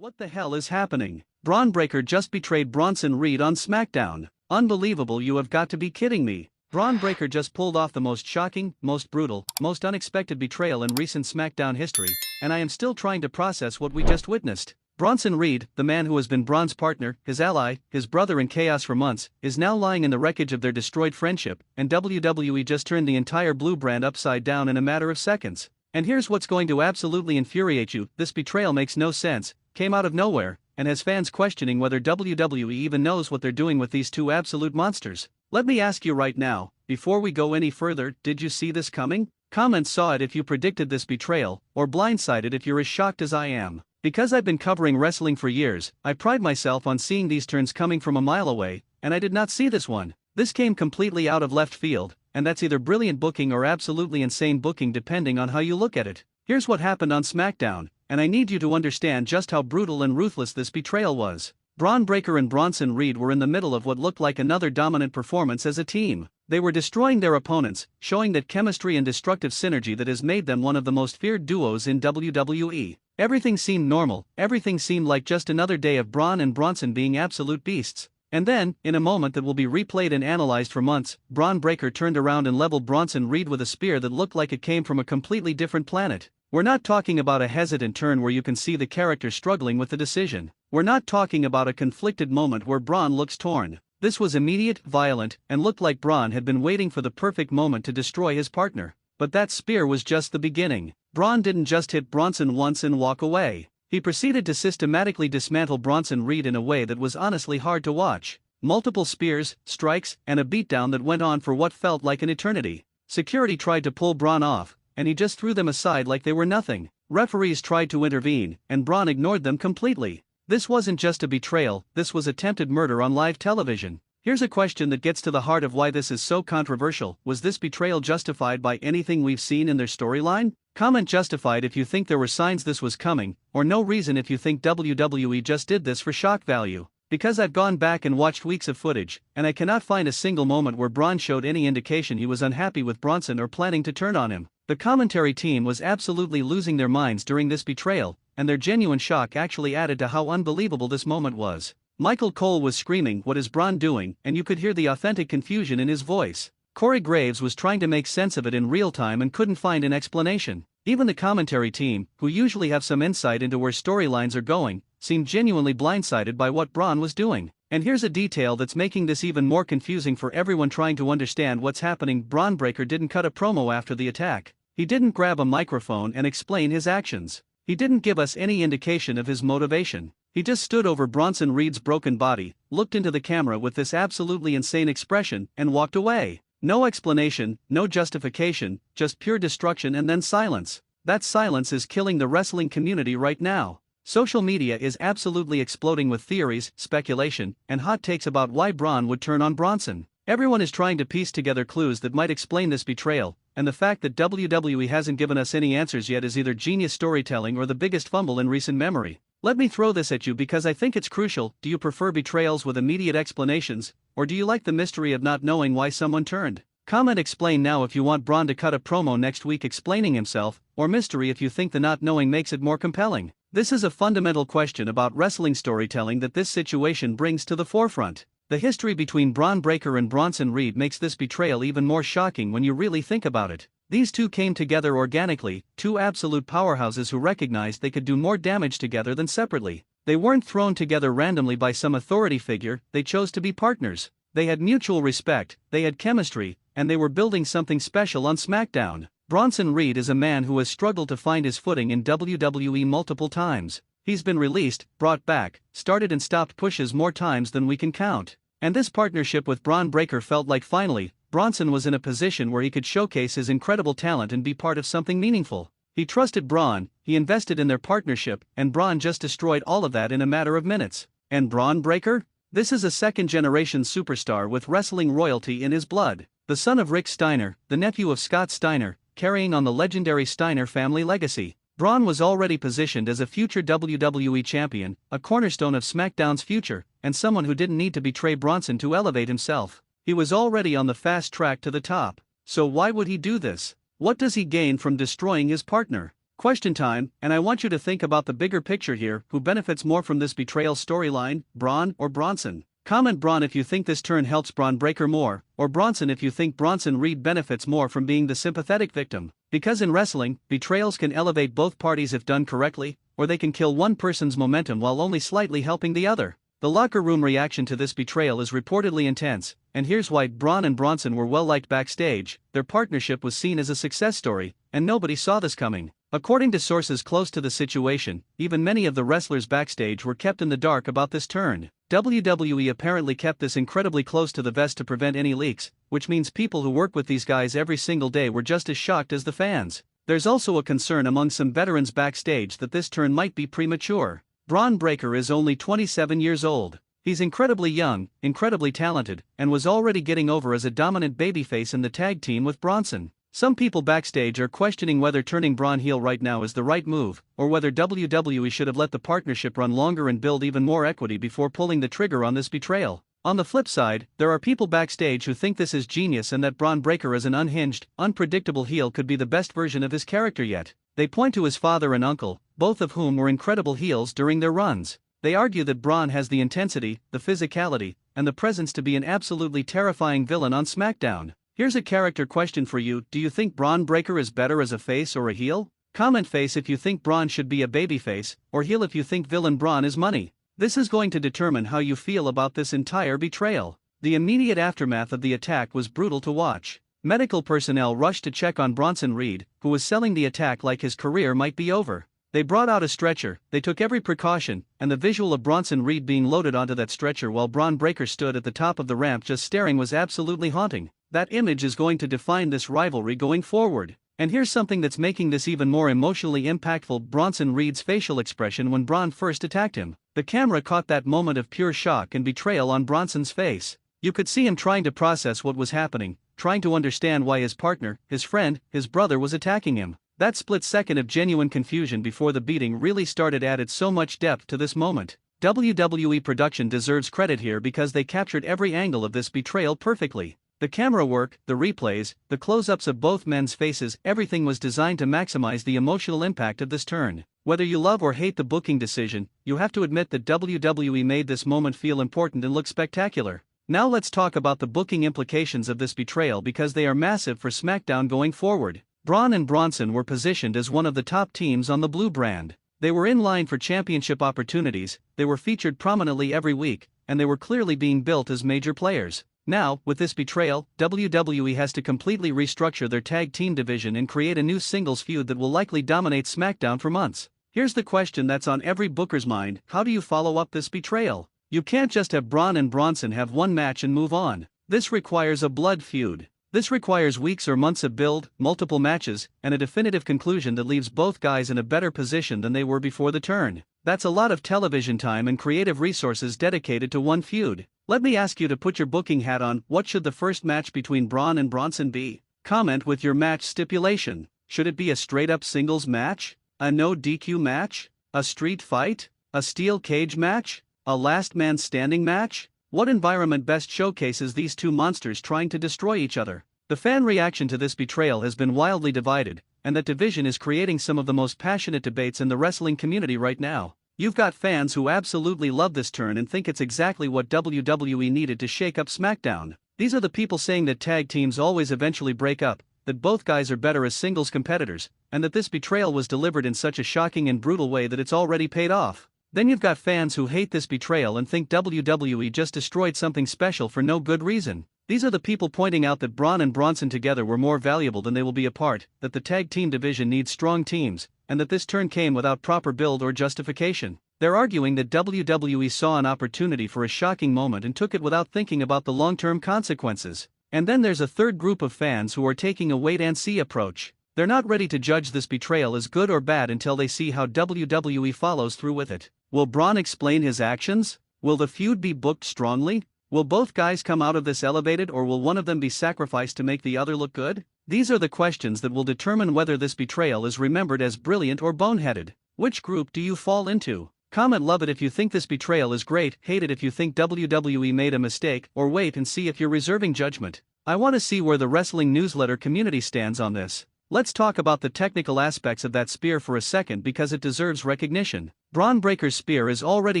What the hell is happening? Bron Breakker just betrayed Bronson Reed on SmackDown. Unbelievable, you have got to be kidding me. Bron Breakker just pulled off the most shocking, most brutal, most unexpected betrayal in recent SmackDown history, and I am still trying to process what we just witnessed. Bronson Reed, the man who has been Bron's partner, his ally, his brother in chaos for months, is now lying in the wreckage of their destroyed friendship, and WWE just turned the entire blue brand upside down in a matter of seconds. And here's what's going to absolutely infuriate you: this betrayal makes no sense, came out of nowhere, and has fans questioning whether WWE even knows what they're doing with these two absolute monsters. Let me ask you right now, before we go any further, did you see this coming? Comment saw it if you predicted this betrayal, or blindsided if you're as shocked as I am. Because I've been covering wrestling for years, I pride myself on seeing these turns coming from a mile away, and I did not see this one. This came completely out of left field, and that's either brilliant booking or absolutely insane booking depending on how you look at it. Here's what happened on SmackDown, and I need you to understand just how brutal and ruthless this betrayal was. Bron Breakker and Bronson Reed were in the middle of what looked like another dominant performance as a team. They were destroying their opponents, showing that chemistry and destructive synergy that has made them one of the most feared duos in WWE. Everything seemed normal, everything seemed like just another day of Bron and Bronson being absolute beasts. And then, in a moment that will be replayed and analyzed for months, Bron Breakker turned around and leveled Bronson Reed with a spear that looked like it came from a completely different planet. We're not talking about a hesitant turn where you can see the character struggling with the decision. We're not talking about a conflicted moment where Bron looks torn. This was immediate, violent, and looked like Bron had been waiting for the perfect moment to destroy his partner. But that spear was just the beginning. Bron didn't just hit Bronson once and walk away. He proceeded to systematically dismantle Bronson Reed in a way that was honestly hard to watch. Multiple spears, strikes, and a beatdown that went on for what felt like an eternity. Security tried to pull Bron off, and he just threw them aside like they were nothing. Referees tried to intervene, and Bron ignored them completely. This wasn't just a betrayal, this was attempted murder on live television. Here's a question that gets to the heart of why this is so controversial: was this betrayal justified by anything we've seen in their storyline? Comment justified if you think there were signs this was coming, or no reason if you think WWE just did this for shock value. Because I've gone back and watched weeks of footage, and I cannot find a single moment where Bron showed any indication he was unhappy with Bronson or planning to turn on him. The commentary team was absolutely losing their minds during this betrayal, and their genuine shock actually added to how unbelievable this moment was. Michael Cole was screaming, "What is Bron doing?" and you could hear the authentic confusion in his voice. Corey Graves was trying to make sense of it in real time and couldn't find an explanation. Even the commentary team, who usually have some insight into where storylines are going, seemed genuinely blindsided by what Bron was doing. And here's a detail that's making this even more confusing for everyone trying to understand what's happening: Bron Breakker didn't cut a promo after the attack. He didn't grab a microphone and explain his actions. He didn't give us any indication of his motivation. He just stood over Bronson Reed's broken body, looked into the camera with this absolutely insane expression, and walked away. No explanation, no justification, just pure destruction and then silence. That silence is killing the wrestling community right now. Social media is absolutely exploding with theories, speculation, and hot takes about why Bron would turn on Bronson. Everyone is trying to piece together clues that might explain this betrayal, and the fact that WWE hasn't given us any answers yet is either genius storytelling or the biggest fumble in recent memory. Let me throw this at you because I think it's crucial: do you prefer betrayals with immediate explanations, or do you like the mystery of not knowing why someone turned? Comment explain now if you want Bron to cut a promo next week explaining himself, or mystery if you think the not knowing makes it more compelling. This is a fundamental question about wrestling storytelling that this situation brings to the forefront. The history between Bron Breakker and Bronson Reed makes this betrayal even more shocking when you really think about it. These two came together organically, two absolute powerhouses who recognized they could do more damage together than separately. They weren't thrown together randomly by some authority figure, they chose to be partners. They had mutual respect, they had chemistry, and they were building something special on SmackDown. Bronson Reed is a man who has struggled to find his footing in WWE multiple times. He's been released, brought back, started and stopped pushes more times than we can count. And this partnership with Bron Breakker felt like finally, Bronson was in a position where he could showcase his incredible talent and be part of something meaningful. He trusted Bron, he invested in their partnership, and Bron just destroyed all of that in a matter of minutes. And Bron Breakker? This is a second-generation superstar with wrestling royalty in his blood. The son of Rick Steiner, the nephew of Scott Steiner, carrying on the legendary Steiner family legacy. Bron was already positioned as a future WWE champion, a cornerstone of SmackDown's future, and someone who didn't need to betray Bronson to elevate himself. He was already on the fast track to the top. So why would he do this? What does he gain from destroying his partner? Question time, and I want you to think about the bigger picture here. Who benefits more from this betrayal storyline, Bron or Bronson? Comment Bron if you think this turn helps Bron Breakker more, or Bronson if you think Bronson Reed benefits more from being the sympathetic victim. Because in wrestling, betrayals can elevate both parties if done correctly, or they can kill one person's momentum while only slightly helping the other. The locker room reaction to this betrayal is reportedly intense, and here's why. Bron and Bronson were well liked backstage, their partnership was seen as a success story, and nobody saw this coming. According to sources close to the situation, even many of the wrestlers backstage were kept in the dark about this turn. WWE apparently kept this incredibly close to the vest to prevent any leaks, which means people who work with these guys every single day were just as shocked as the fans. There's also a concern among some veterans backstage that this turn might be premature. Bron Breakker is only 27 years old. He's incredibly young, incredibly talented, and was already getting over as a dominant babyface in the tag team with Bronson. Some people backstage are questioning whether turning Bron heel right now is the right move, or whether WWE should have let the partnership run longer and build even more equity before pulling the trigger on this betrayal. On the flip side, there are people backstage who think this is genius and that Bron Breakker as an unhinged, unpredictable heel could be the best version of his character yet. They point to his father and uncle, both of whom were incredible heels during their runs. They argue that Bron has the intensity, the physicality, and the presence to be an absolutely terrifying villain on SmackDown. Here's a character question for you. Do you think Bron Breakker is better as a face or a heel? Comment face if you think Bron should be a babyface, or heel if you think villain Bron is money. This is going to determine how you feel about this entire betrayal. The immediate aftermath of the attack was brutal to watch. Medical personnel rushed to check on Bronson Reed, who was selling the attack like his career might be over. They brought out a stretcher, they took every precaution, and the visual of Bronson Reed being loaded onto that stretcher while Bron Breakker stood at the top of the ramp just staring was absolutely haunting. That image is going to define this rivalry going forward. And here's something that's making this even more emotionally impactful: Bronson Reed's facial expression when Bron first attacked him. The camera caught that moment of pure shock and betrayal on Bronson's face. You could see him trying to process what was happening, trying to understand why his partner, his friend, his brother was attacking him. That split second of genuine confusion before the beating really started added so much depth to this moment. WWE production deserves credit here because they captured every angle of this betrayal perfectly. The camera work, the replays, the close-ups of both men's faces, everything was designed to maximize the emotional impact of this turn. Whether you love or hate the booking decision, you have to admit that WWE made this moment feel important and look spectacular. Now let's talk about the booking implications of this betrayal because they are massive for SmackDown going forward. Bron and Bronson were positioned as one of the top teams on the Blue brand. They were in line for championship opportunities, they were featured prominently every week, and they were clearly being built as major players. Now, with this betrayal, WWE has to completely restructure their tag team division and create a new singles feud that will likely dominate SmackDown for months. Here's the question that's on every booker's mind: how do you follow up this betrayal? You can't just have Bron and Bronson have one match and move on. This requires a blood feud. This requires weeks or months of build, multiple matches, and a definitive conclusion that leaves both guys in a better position than they were before the turn. That's a lot of television time and creative resources dedicated to one feud. Let me ask you to put your booking hat on. What should the first match between Bron and Bronson be? Comment with your match stipulation. Should it be a straight-up singles match? A no DQ match? A street fight? A steel cage match? A last man standing match? What environment best showcases these two monsters trying to destroy each other? The fan reaction to this betrayal has been wildly divided, and that division is creating some of the most passionate debates in the wrestling community right now. You've got fans who absolutely love this turn and think it's exactly what WWE needed to shake up SmackDown. These are the people saying that tag teams always eventually break up, that both guys are better as singles competitors, and that this betrayal was delivered in such a shocking and brutal way that it's already paid off. Then you've got fans who hate this betrayal and think WWE just destroyed something special for no good reason. These are the people pointing out that Bron and Bronson together were more valuable than they will be apart, that the tag team division needs strong teams, and that this turn came without proper build or justification. They're arguing that WWE saw an opportunity for a shocking moment and took it without thinking about the long-term consequences. And then there's a third group of fans who are taking a wait-and-see approach. They're not ready to judge this betrayal as good or bad until they see how WWE follows through with it. Will Bron explain his actions? Will the feud be booked strongly? Will both guys come out of this elevated, or will one of them be sacrificed to make the other look good? These are the questions that will determine whether this betrayal is remembered as brilliant or boneheaded. Which group do you fall into? Comment love it if you think this betrayal is great, hate it if you think WWE made a mistake, or wait and see if you're reserving judgment. I want to see where the wrestling newsletter community stands on this. Let's talk about the technical aspects of that spear for a second because it deserves recognition. Bron Breakker's spear is already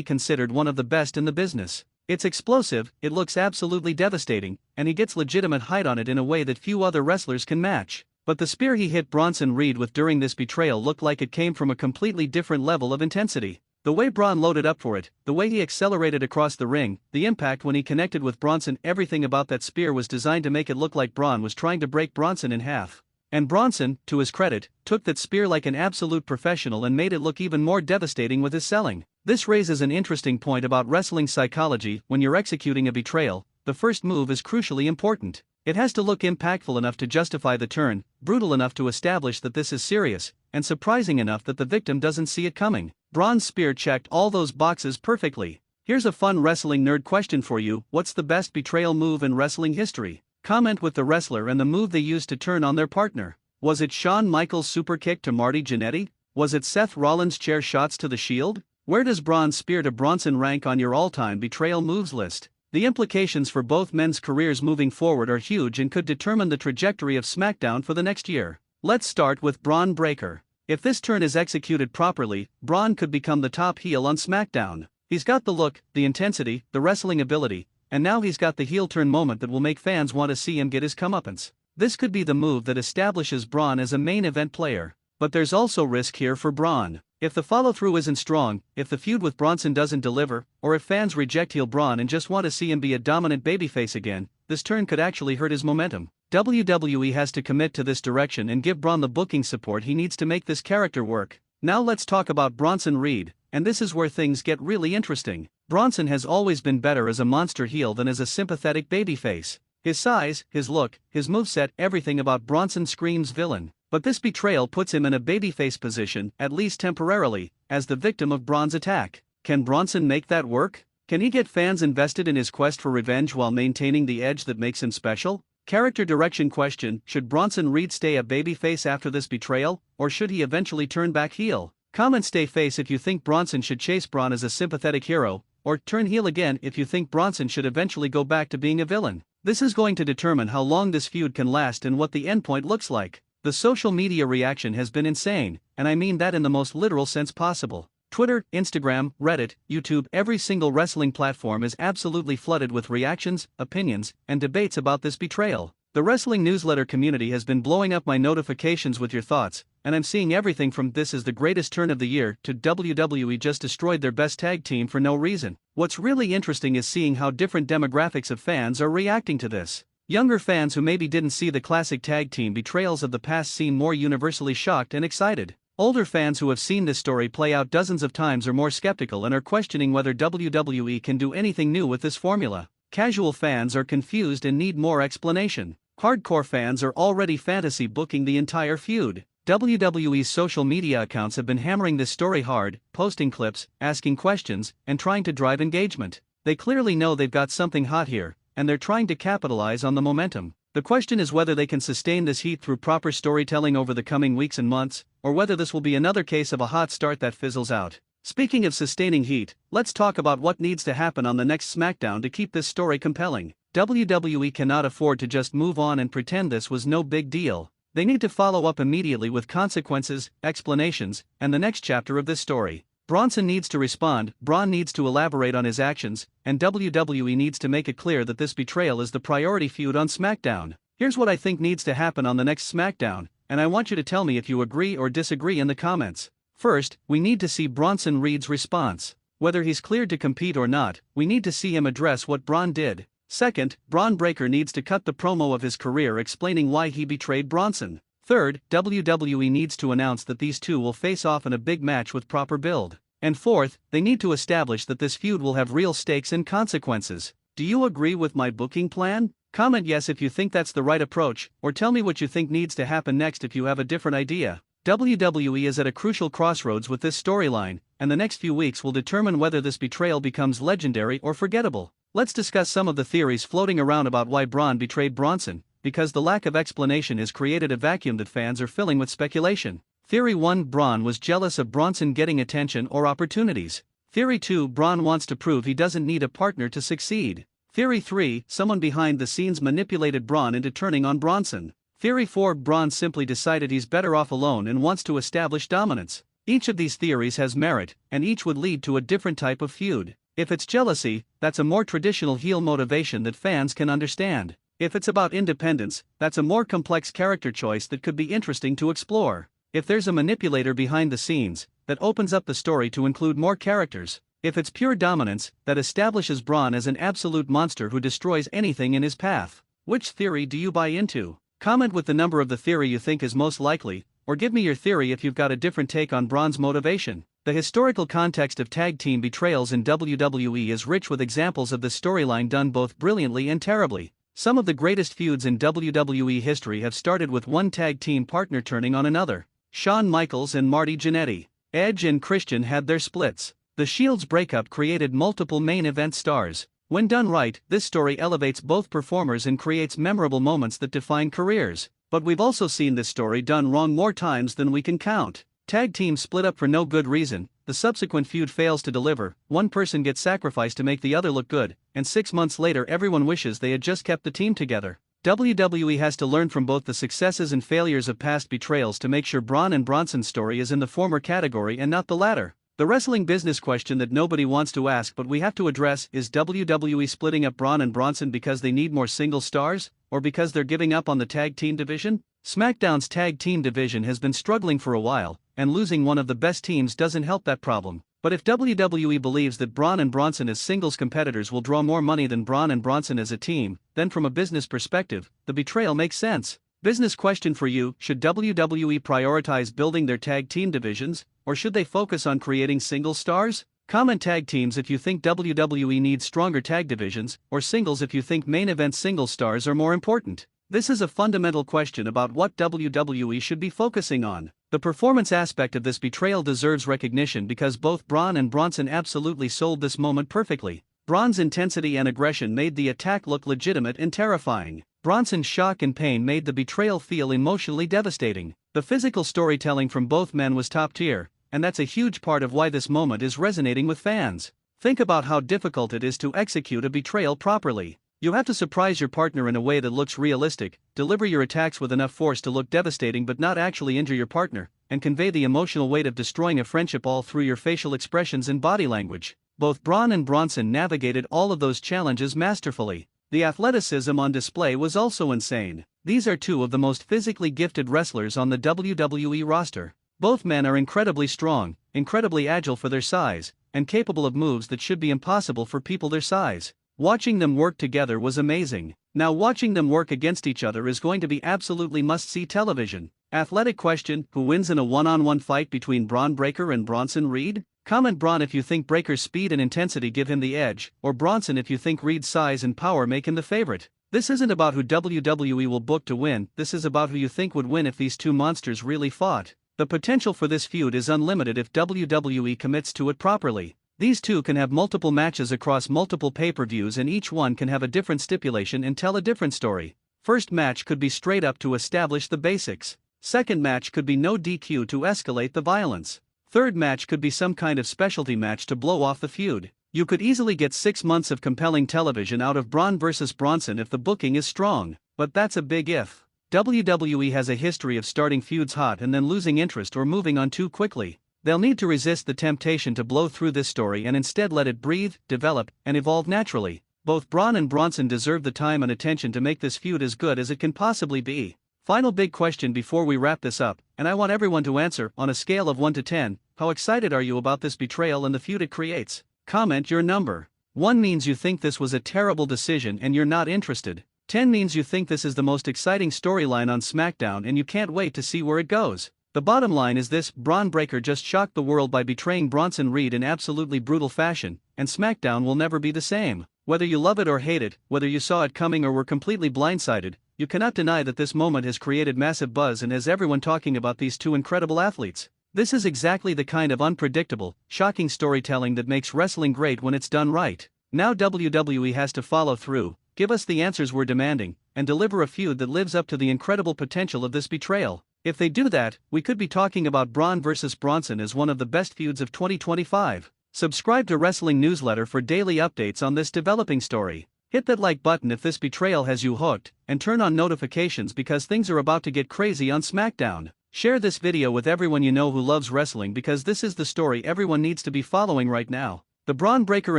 considered one of the best in the business. It's explosive, it looks absolutely devastating, and he gets legitimate height on it in a way that few other wrestlers can match. But the spear he hit Bronson Reed with during this betrayal looked like it came from a completely different level of intensity. The way Bron loaded up for it, the way he accelerated across the ring, the impact when he connected with Bronson, everything about that spear was designed to make it look like Bron was trying to break Bronson in half. And Bronson, to his credit, took that spear like an absolute professional and made it look even more devastating with his selling. This raises an interesting point about wrestling psychology. When you're executing a betrayal, the first move is crucially important. It has to look impactful enough to justify the turn, brutal enough to establish that this is serious, and surprising enough that the victim doesn't see it coming. Bron's spear checked all those boxes perfectly. Here's a fun wrestling nerd question for you: what's the best betrayal move in wrestling history? Comment with the wrestler and the move they used to turn on their partner. Was it Shawn Michaels' super kick to Marty Jannetty? Was it Seth Rollins' chair shots to the Shield? Where does Bron's spear to Bronson rank on your all-time betrayal moves list? The implications for both men's careers moving forward are huge and could determine the trajectory of SmackDown for the next year. Let's start with Bron Breakker. If this turn is executed properly, Bron could become the top heel on SmackDown. He's got the look, the intensity, the wrestling ability, and now he's got the heel turn moment that will make fans want to see him get his comeuppance. This could be the move that establishes Bron as a main event player. But there's also risk here for Bron. If the follow-through isn't strong, if the feud with Bronson doesn't deliver, or if fans reject heel Bron and just want to see him be a dominant babyface again, this turn could actually hurt his momentum. WWE has to commit to this direction and give Bron the booking support he needs to make this character work. Now let's talk about Bronson Reed, and this is where things get really interesting. Bronson has always been better as a monster heel than as a sympathetic babyface. His size, his look, his moveset, everything about Bronson screams villain. But this betrayal puts him in a babyface position, at least temporarily, as the victim of Bron's attack. Can Bronson make that work? Can he get fans invested in his quest for revenge while maintaining the edge that makes him special? Character direction question: should Bronson Reed stay a babyface after this betrayal, or should he eventually turn back heel? Comment stay face if you think Bronson should chase Bron as a sympathetic hero, or turn heel again if you think Bronson should eventually go back to being a villain. This is going to determine how long this feud can last and what the endpoint looks like. The social media reaction has been insane, and I mean that in the most literal sense possible. Twitter, Instagram, Reddit, YouTube, every single wrestling platform is absolutely flooded with reactions, opinions, and debates about this betrayal. The wrestling newsletter community has been blowing up my notifications with your thoughts, and I'm seeing everything from "this is the greatest turn of the year" to "WWE just destroyed their best tag team for no reason." What's really interesting is seeing how different demographics of fans are reacting to this. Younger fans who maybe didn't see the classic tag team betrayals of the past seem more universally shocked and excited. Older fans who have seen this story play out dozens of times are more skeptical and are questioning whether WWE can do anything new with this formula. Casual fans are confused and need more explanation. Hardcore fans are already fantasy booking the entire feud. WWE's social media accounts have been hammering this story hard, posting clips, asking questions, and trying to drive engagement. They clearly know they've got something hot here, and they're trying to capitalize on the momentum. The question is whether they can sustain this heat through proper storytelling over the coming weeks and months, or whether this will be another case of a hot start that fizzles out. Speaking of sustaining heat, let's talk about what needs to happen on the next SmackDown to keep this story compelling. WWE cannot afford to just move on and pretend this was no big deal. They need to follow up immediately with consequences, explanations, and the next chapter of this story. Bronson needs to respond, Bron needs to elaborate on his actions, and WWE needs to make it clear that this betrayal is the priority feud on SmackDown. Here's what I think needs to happen on the next SmackDown, and I want you to tell me if you agree or disagree in the comments. First, we need to see Bronson Reed's response. Whether he's cleared to compete or not, we need to see him address what Bron did. Second, Bron Breakker needs to cut the promo of his career explaining why he betrayed Bronson. Third, WWE needs to announce that these two will face off in a big match with proper build. And fourth, they need to establish that this feud will have real stakes and consequences. Do you agree with my booking plan? Comment yes if you think that's the right approach, or tell me what you think needs to happen next if you have a different idea. WWE is at a crucial crossroads with this storyline, and the next few weeks will determine whether this betrayal becomes legendary or forgettable. Let's discuss some of the theories floating around about why Bron betrayed Bronson, because the lack of explanation has created a vacuum that fans are filling with speculation. Theory 1: Bron was jealous of Bronson getting attention or opportunities. Theory 2: Bron wants to prove he doesn't need a partner to succeed. Theory 3: someone behind the scenes manipulated Bron into turning on Bronson. Theory 4: Bron simply decided he's better off alone and wants to establish dominance. Each of these theories has merit, and each would lead to a different type of feud. If it's jealousy, that's a more traditional heel motivation that fans can understand. If it's about independence, that's a more complex character choice that could be interesting to explore. If there's a manipulator behind the scenes, that opens up the story to include more characters. If it's pure dominance, that establishes Bron as an absolute monster who destroys anything in his path. Which theory do you buy into? Comment with the number of the theory you think is most likely, or give me your theory if you've got a different take on Bron's motivation. The historical context of tag team betrayals in WWE is rich with examples of this storyline done both brilliantly and terribly. Some of the greatest feuds in WWE history have started with one tag team partner turning on another. Shawn Michaels and Marty Jannetty. Edge and Christian had their splits. The Shield's breakup created multiple main event stars. When done right, this story elevates both performers and creates memorable moments that define careers. But we've also seen this story done wrong more times than we can count. Tag teams split up for no good reason, the subsequent feud fails to deliver, one person gets sacrificed to make the other look good, and 6 months later everyone wishes they had just kept the team together. WWE has to learn from both the successes and failures of past betrayals to make sure Bron and Bronson's story is in the former category and not the latter. The wrestling business question that nobody wants to ask but we have to address is: WWE splitting up Bron and Bronson because they need more single stars, or because they're giving up on the tag team division? SmackDown's tag team division has been struggling for a while, and losing one of the best teams doesn't help that problem. But if WWE believes that Bron and Bronson as singles competitors will draw more money than Bron and Bronson as a team, then from a business perspective, the betrayal makes sense. Business question for you: should WWE prioritize building their tag team divisions, or should they focus on creating single stars? Comment tag teams if you think WWE needs stronger tag divisions, or singles if you think main event single stars are more important. This is a fundamental question about what WWE should be focusing on. The performance aspect of this betrayal deserves recognition because both Bron and Bronson absolutely sold this moment perfectly. Bron's intensity and aggression made the attack look legitimate and terrifying. Bronson's shock and pain made the betrayal feel emotionally devastating. The physical storytelling from both men was top tier, and that's a huge part of why this moment is resonating with fans. Think about how difficult it is to execute a betrayal properly. You have to surprise your partner in a way that looks realistic, deliver your attacks with enough force to look devastating but not actually injure your partner, and convey the emotional weight of destroying a friendship all through your facial expressions and body language. Both Bron and Bronson navigated all of those challenges masterfully. The athleticism on display was also insane. These are two of the most physically gifted wrestlers on the WWE roster. Both men are incredibly strong, incredibly agile for their size, and capable of moves that should be impossible for people their size. Watching them work together was amazing. Now watching them work against each other is going to be absolutely must-see television. Athletic question: who wins in a one-on-one fight between Bron Breakker and Bronson Reed? Comment Bron if you think Breakker's speed and intensity give him the edge, or Bronson if you think Reed's size and power make him the favorite. This isn't about who WWE will book to win, this is about who you think would win if these two monsters really fought. The potential for this feud is unlimited if WWE commits to it properly. These two can have multiple matches across multiple pay-per-views and each one can have a different stipulation and tell a different story. First match could be straight up to establish the basics. Second match could be no DQ to escalate the violence. Third match could be some kind of specialty match to blow off the feud. You could easily get 6 months of compelling television out of Bron vs. Bronson if the booking is strong, but that's a big if. WWE has a history of starting feuds hot and then losing interest or moving on too quickly. They'll need to resist the temptation to blow through this story and instead let it breathe, develop, and evolve naturally. Both Bron and Bronson deserve the time and attention to make this feud as good as it can possibly be. Final big question before we wrap this up, and I want everyone to answer, on a scale of 1 to 10, how excited are you about this betrayal and the feud it creates? Comment your number. 1 means you think this was a terrible decision and you're not interested. 10 means you think this is the most exciting storyline on SmackDown and you can't wait to see where it goes. The bottom line is this: Bron Breakker just shocked the world by betraying Bronson Reed in absolutely brutal fashion, and SmackDown will never be the same. Whether you love it or hate it, whether you saw it coming or were completely blindsided, you cannot deny that this moment has created massive buzz and has everyone talking about these two incredible athletes. This is exactly the kind of unpredictable, shocking storytelling that makes wrestling great when it's done right. Now WWE has to follow through, give us the answers we're demanding, and deliver a feud that lives up to the incredible potential of this betrayal. If they do that, we could be talking about Bron vs. Bronson as one of the best feuds of 2025. Subscribe to Wrestling Newsletter for daily updates on this developing story. Hit that like button if this betrayal has you hooked, and turn on notifications because things are about to get crazy on SmackDown. Share this video with everyone you know who loves wrestling because this is the story everyone needs to be following right now. The Bron Breakker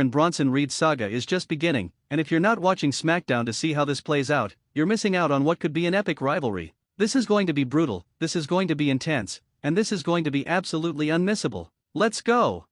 and Bronson Reed saga is just beginning, and if you're not watching SmackDown to see how this plays out, you're missing out on what could be an epic rivalry. This is going to be brutal, this is going to be intense, and this is going to be absolutely unmissable. Let's go!